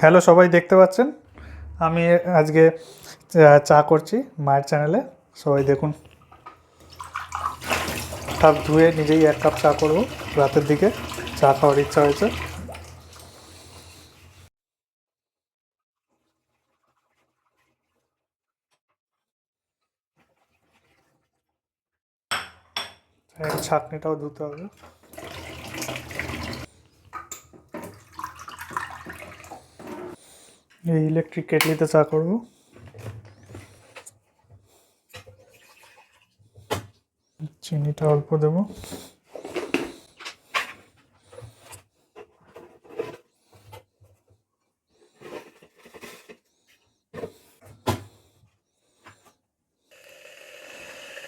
Hello, সবাই দেখতে পাচ্ছেন আমি আজকে চা করছি মায়ের চ্যানেলে। সবাই দেখুন, কাপ ধুয়ে নিজেই 1 কাপ চা করব। রাতের দিকে চা খাওয়ার ইচ্ছা হয়েছে। ছাঁকনিটাও ধুতে হবে। এই ইলেকট্রিক কেটলিতে চা করব। চিনিটা অল্প দেব।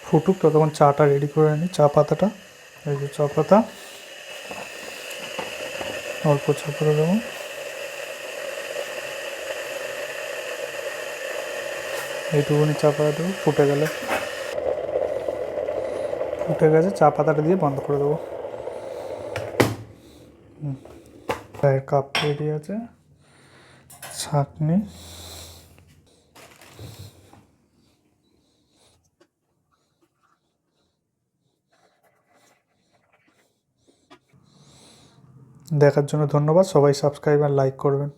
ফুটুক, ততক্ষণ চাটা রেডি করে নিই। চা পাতাটা, এই যে চা পাতা, অল্প চা করে দেবো। এইটুকুনি চা পাতা দেবো। ফুটে গেছে, চা পাতাটা দিয়ে বন্ধ করে দেবো। চায়ের কাপ রেডি আছে, ছাঁকনি, দেখার জন্য ধন্যবাদ। সবাই সাবস্ক্রাইব আর লাইক করবেন।